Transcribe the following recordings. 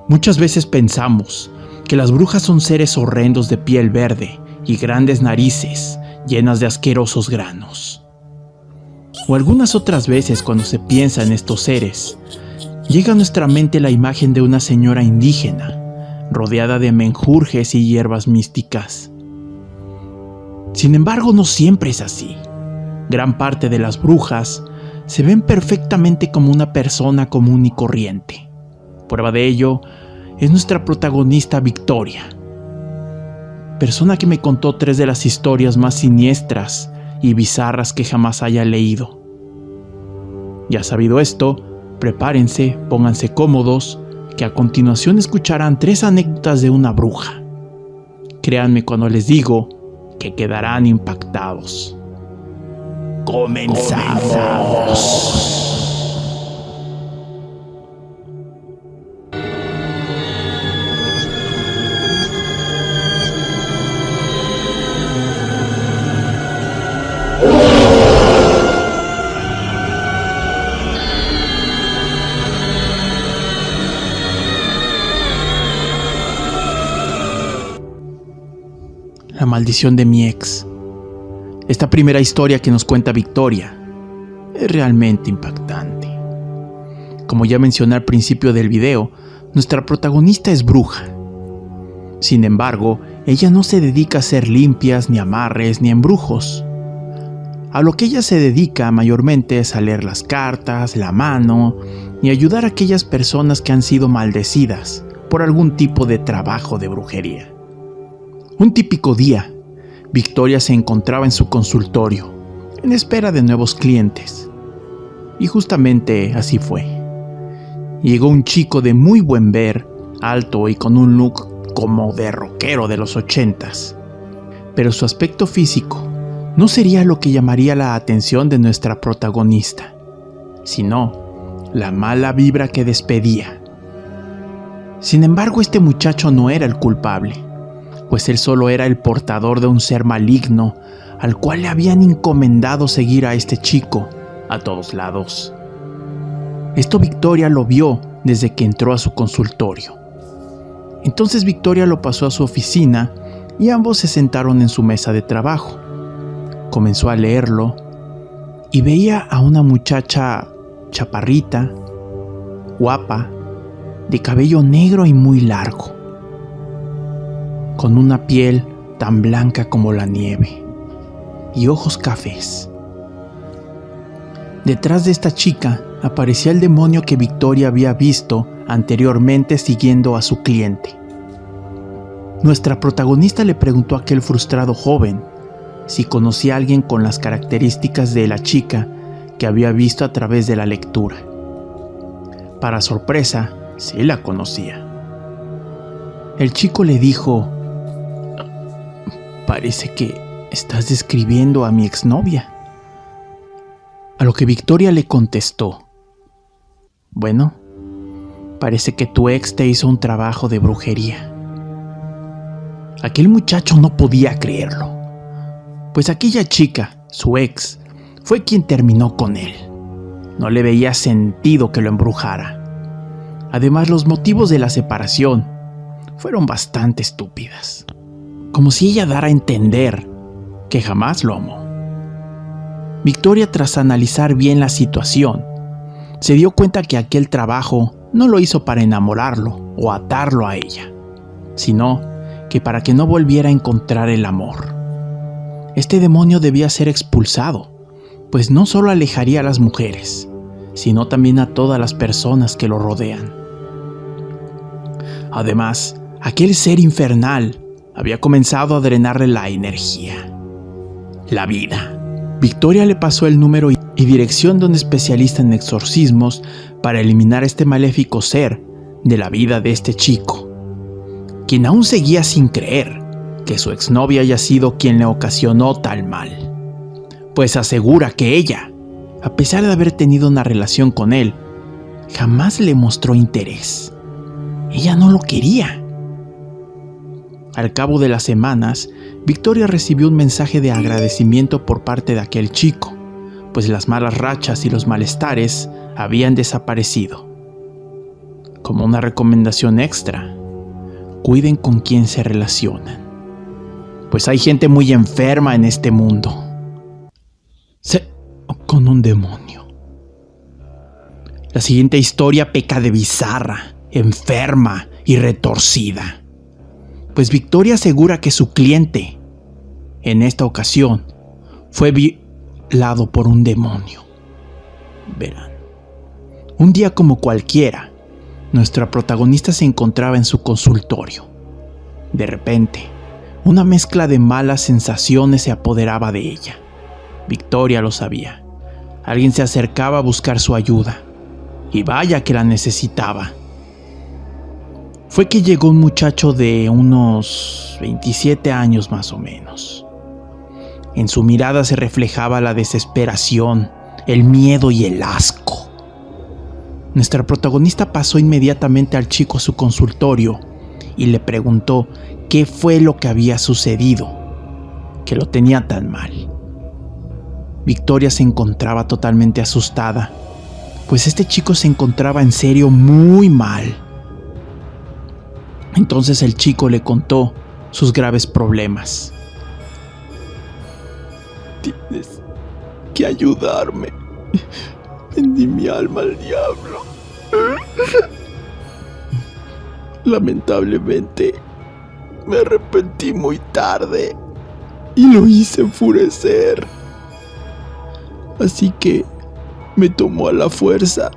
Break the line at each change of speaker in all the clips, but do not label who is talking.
Muchas veces pensamos que las brujas son seres horrendos de piel verde y grandes narices llenas de asquerosos granos. O algunas otras veces, cuando se piensa en estos seres, llega a nuestra mente la imagen de una señora indígena rodeada de menjurjes y hierbas místicas. Sin embargo, no siempre es así. Gran parte de las brujas se ven perfectamente como una persona común y corriente. Prueba de ello es nuestra protagonista Victoria, persona que me contó 3 de las historias más siniestras y bizarras que jamás haya leído. Ya sabido esto, prepárense, pónganse cómodos, que a continuación escucharán 3 anécdotas de una bruja. Créanme cuando les digo que quedarán impactados. ¡Comenzamos! La maldición de mi ex. Esta primera historia que nos cuenta Victoria es realmente impactante. Como ya mencioné al principio del video, nuestra protagonista es bruja. Sin embargo, ella no se dedica a hacer limpias, ni amarres, ni embrujos. A lo que ella se dedica mayormente es a leer las cartas, la mano y ayudar a aquellas personas que han sido maldecidas por algún tipo de trabajo de brujería. Un típico día, Victoria se encontraba en su consultorio, en espera de nuevos clientes. Y justamente así fue. Llegó un chico de muy buen ver, alto y con un look como de rockero de los 80s. Pero su aspecto físico no sería lo que llamaría la atención de nuestra protagonista, sino la mala vibra que despedía. Sin embargo, este muchacho no era el culpable, pues él solo era el portador de un ser maligno al cual le habían encomendado seguir a este chico a todos lados. Esto Victoria lo vio desde que entró a su consultorio. Entonces Victoria lo pasó a su oficina y ambos se sentaron en su mesa de trabajo. Comenzó a leerlo y veía a una muchacha chaparrita, guapa, de cabello negro y muy largo, con una piel tan blanca como la nieve y ojos cafés. Detrás de esta chica aparecía el demonio que Victoria había visto anteriormente siguiendo a su cliente. Nuestra protagonista le preguntó a aquel frustrado joven si conocía a alguien con las características de la chica que había visto a través de la lectura. Para sorpresa, sí la conocía. El chico le dijo: «Parece que estás describiendo a mi exnovia». A lo que Victoria le contestó: «Bueno, parece que tu ex te hizo un trabajo de brujería». Aquel muchacho no podía creerlo, pues aquella chica, su ex, fue quien terminó con él. No le veía sentido que lo embrujara. Además, los motivos de la separación fueron bastante estúpidas, como si ella dara a entender que jamás lo amó. Victoria, tras analizar bien la situación, se dio cuenta que aquel trabajo no lo hizo para enamorarlo o atarlo a ella, sino que para que no volviera a encontrar el amor. Este demonio debía ser expulsado, pues no solo alejaría a las mujeres, sino también a todas las personas que lo rodean. Además, aquel ser infernal había comenzado a drenarle la energía, la vida. Victoria le pasó el número y dirección de un especialista en exorcismos para eliminar este maléfico ser de la vida de este chico, quien aún seguía sin creer que su exnovia haya sido quien le ocasionó tal mal, pues asegura que ella, a pesar de haber tenido una relación con él, jamás le mostró interés. Ella no lo quería. Al cabo de las semanas, Victoria recibió un mensaje de agradecimiento por parte de aquel chico, pues las malas rachas y los malestares habían desaparecido. Como una recomendación extra, cuiden con quién se relacionan, pues hay gente muy enferma en este mundo. Con un demonio. La siguiente historia peca de bizarra, enferma y retorcida, pues Victoria asegura que su cliente, en esta ocasión, fue violado por un demonio. Verán, un día como cualquiera, nuestra protagonista se encontraba en su consultorio. De repente, una mezcla de malas sensaciones se apoderaba de ella. Victoria lo sabía. Alguien se acercaba a buscar su ayuda, y vaya que la necesitaba. Fue que llegó un muchacho de unos 27 años más o menos. En su mirada se reflejaba la desesperación, el miedo y el asco. Nuestra protagonista pasó inmediatamente al chico a su consultorio y le preguntó qué fue lo que había sucedido, que lo tenía tan mal. Victoria se encontraba totalmente asustada, pues este chico se encontraba en serio muy mal. Entonces el chico le contó sus graves problemas. Tienes que ayudarme. Vendí mi alma al diablo. Lamentablemente, me arrepentí muy tarde y lo hice enfurecer. Así que me tomó a la fuerza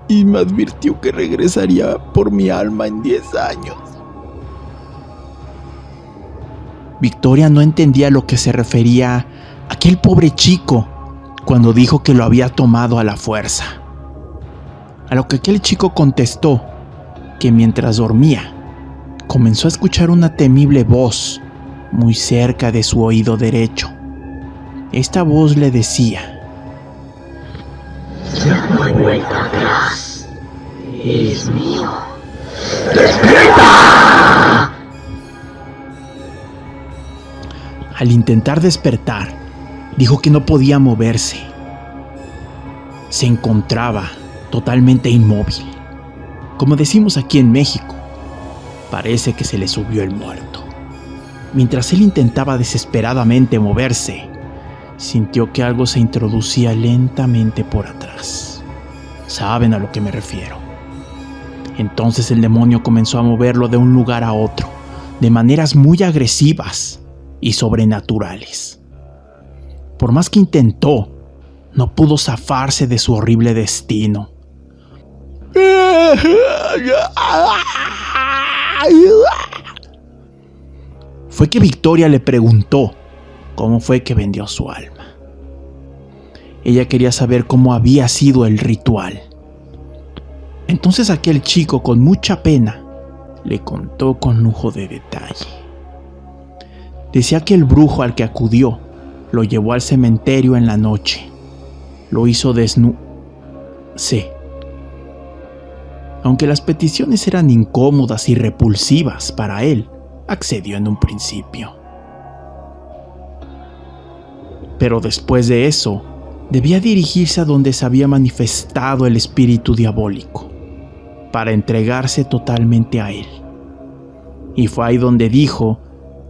y me advirtió que regresaría por mi alma en 10 años. Victoria no entendía a lo que se refería aquel pobre chico cuando dijo que lo había tomado a la fuerza. A lo que aquel chico contestó que mientras dormía, comenzó a escuchar una temible voz muy cerca de su oído derecho. Esta voz le decía:
ya no hay vuelta atrás, eres mío. ¡Despierta!
Al intentar despertar, dijo que no podía moverse. Se encontraba totalmente inmóvil. Como decimos aquí en México, parece que se le subió el muerto. Mientras él intentaba desesperadamente moverse, sintió que algo se introducía lentamente por atrás. ¿Saben a lo que me refiero? Entonces el demonio comenzó a moverlo de un lugar a otro, de maneras muy agresivas y sobrenaturales. Por más que intentó, no pudo zafarse de su horrible destino. Fue que Victoria le preguntó cómo fue que vendió su alma. Ella quería saber cómo había sido el ritual. Entonces aquel chico, con mucha pena, le contó con lujo de detalle. Decía que el brujo al que acudió lo llevó al cementerio en la noche. Lo hizo desnudarse. Aunque las peticiones eran incómodas y repulsivas para él, accedió en un principio. Pero después de eso, debía dirigirse a donde se había manifestado el espíritu diabólico, para entregarse totalmente a él. Y fue ahí donde dijo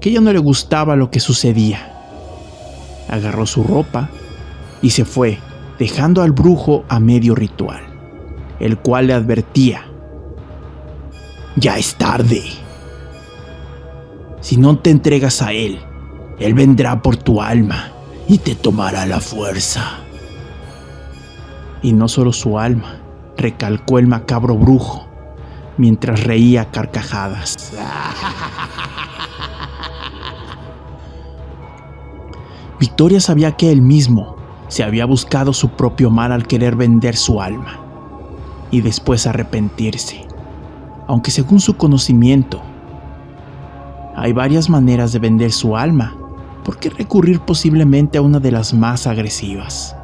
que ya no le gustaba lo que sucedía. Agarró su ropa y se fue, dejando al brujo a medio ritual, el cual le advertía: ya es tarde. Si no te entregas a él, él vendrá por tu alma y te tomará la fuerza. Y no solo su alma, recalcó el macabro brujo, mientras reía a carcajadas. Victoria sabía que él mismo se había buscado su propio mal al querer vender su alma y después arrepentirse. Aunque según su conocimiento, hay varias maneras de vender su alma, ¿por qué recurrir posiblemente a una de las más agresivas?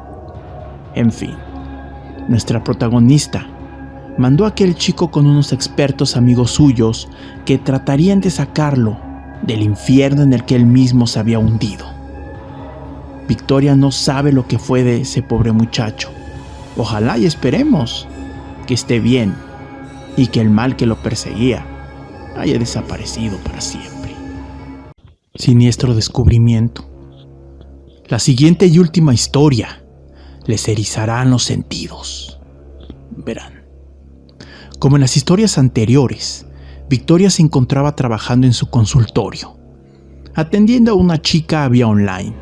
En fin, nuestra protagonista mandó a aquel chico con unos expertos amigos suyos que tratarían de sacarlo del infierno en el que él mismo se había hundido. Victoria no sabe lo que fue de ese pobre muchacho. Ojalá y esperemos que esté bien y que el mal que lo perseguía haya desaparecido para siempre. Siniestro descubrimiento. La siguiente y última historia les erizarán los sentidos. Verán. Como en las historias anteriores, Victoria se encontraba trabajando en su consultorio, atendiendo a una chica vía online.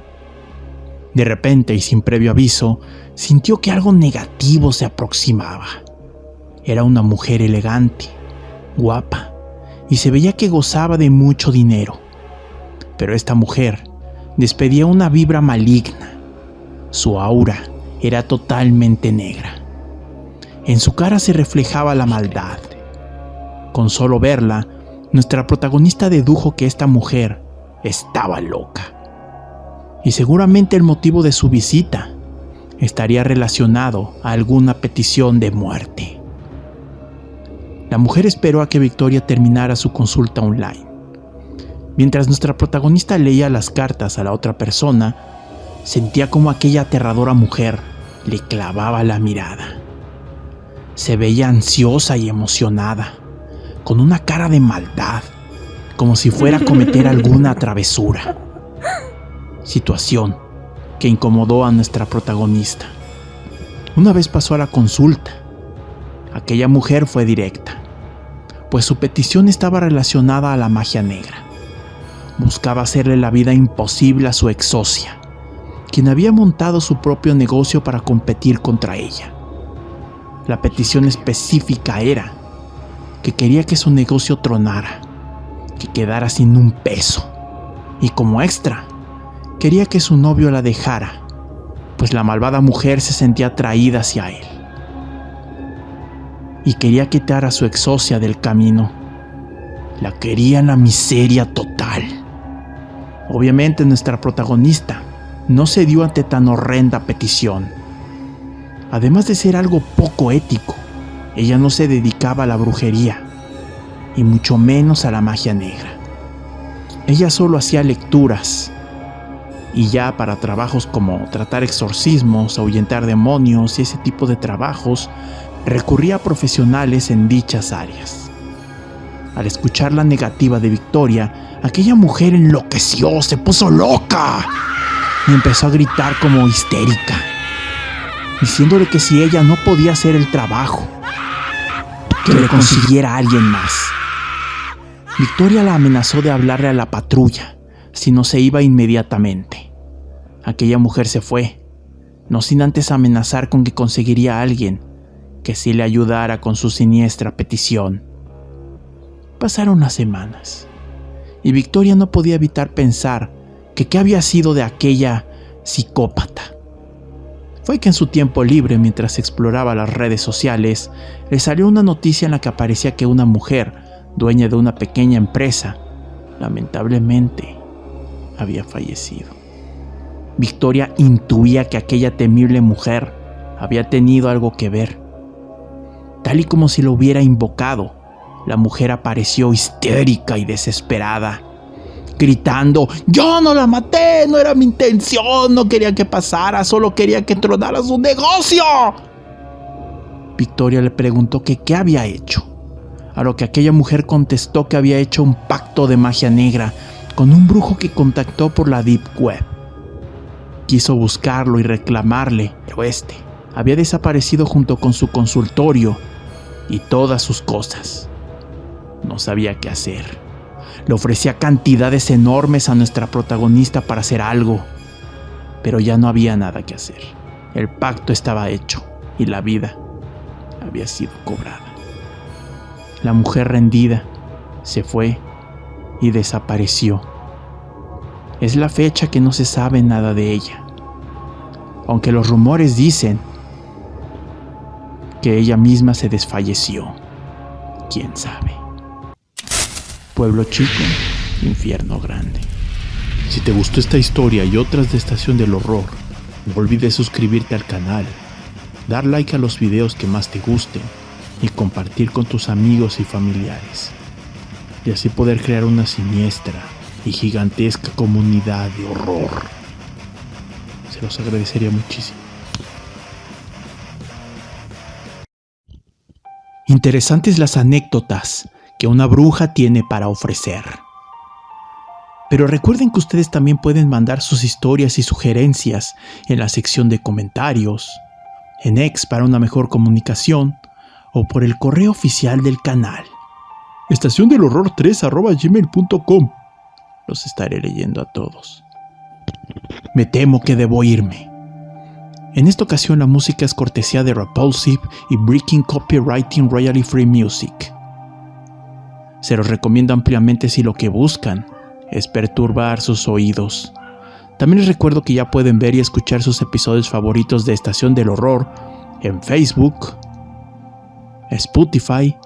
De repente y sin previo aviso, sintió que algo negativo se aproximaba. Era una mujer elegante, guapa, y se veía que gozaba de mucho dinero. Pero esta mujer despedía una vibra maligna. Su aura era totalmente negra. En su cara se reflejaba la maldad. Con solo verla, nuestra protagonista dedujo que esta mujer estaba loca. Y seguramente el motivo de su visita estaría relacionado a alguna petición de muerte. La mujer esperó a que Victoria terminara su consulta online. Mientras nuestra protagonista leía las cartas a la otra persona, sentía como aquella aterradora mujer le clavaba la mirada. Se veía ansiosa y emocionada, con una cara de maldad, como si fuera a cometer alguna travesura. Situación que incomodó a nuestra protagonista. Una vez pasó a la consulta, aquella mujer fue directa, pues su petición estaba relacionada a la magia negra. Buscaba hacerle la vida imposible a su ex socia, quien había montado su propio negocio para competir contra ella. La petición específica era que quería que su negocio tronara, que quedara sin un peso, y como extra, quería que su novio la dejara, pues la malvada mujer se sentía atraída hacia él. Y quería quitar a su ex socia del camino. La quería en la miseria total. Obviamente nuestra protagonista no cedió ante tan horrenda petición. Además de ser algo poco ético, ella no se dedicaba a la brujería, y mucho menos a la magia negra. Ella solo hacía lecturas, y ya para trabajos como tratar exorcismos, ahuyentar demonios y ese tipo de trabajos, recurría a profesionales en dichas áreas. Al escuchar la negativa de Victoria, aquella mujer enloqueció, se puso loca y empezó a gritar como histérica, diciéndole que si ella no podía hacer el trabajo, que le consiguiera a alguien más. Victoria la amenazó de hablarle a la patrulla si no se iba inmediatamente. Aquella mujer se fue, no sin antes amenazar con que conseguiría a alguien que sí le ayudara con su siniestra petición. Pasaron las semanas, y Victoria no podía evitar pensar que qué había sido de aquella psicópata. Fue que en su tiempo libre, mientras exploraba las redes sociales, le salió una noticia en la que aparecía que una mujer, dueña de una pequeña empresa, lamentablemente había fallecido. Victoria intuía que aquella temible mujer había tenido algo que ver. Tal y como si lo hubiera invocado, la mujer apareció histérica y desesperada, gritando: «¡Yo no la maté! ¡No era mi intención! ¡No quería que pasara! ¡Solo quería que tronara su negocio!». Victoria le preguntó que qué había hecho, a lo que aquella mujer contestó que había hecho un pacto de magia negra con un brujo que contactó por la Deep Web. Quiso buscarlo y reclamarle, pero este había desaparecido junto con su consultorio y todas sus cosas. No sabía qué hacer. Le ofrecía cantidades enormes a nuestra protagonista para hacer algo, pero ya no había nada que hacer. El pacto estaba hecho y la vida había sido cobrada. La mujer rendida se fue y desapareció. Es la fecha que no se sabe nada de ella, aunque los rumores dicen que ella misma se desfalleció. ¿Quién sabe? Pueblo chico, infierno grande. Si te gustó esta historia y otras de Estación del Horror, no olvides suscribirte al canal, dar like a los videos que más te gusten y compartir con tus amigos y familiares, y así poder crear una siniestra y gigantesca comunidad de horror. Se los agradecería muchísimo. Interesantes las anécdotas que una bruja tiene para ofrecer. Pero recuerden que ustedes también pueden mandar sus historias y sugerencias en la sección de comentarios, en X para una mejor comunicación o por el correo oficial del canal. estaciondelhorror3@gmail.com. Los estaré leyendo a todos. Me temo que debo irme. En esta ocasión la música es cortesía de Repulsive y Breaking Copywriting Royalty Free Music. Se los recomiendo ampliamente si lo que buscan es perturbar sus oídos. También les recuerdo que ya pueden ver y escuchar sus episodios favoritos de Estación del Horror en Facebook, Spotify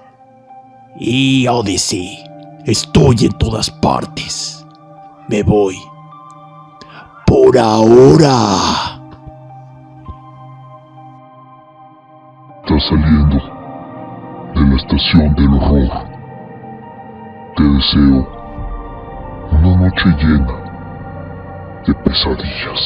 y Odyssey. Estoy en todas partes. Me voy. Por ahora.
Estás saliendo de la Estación del Horror. Te deseo una noche llena de pesadillas.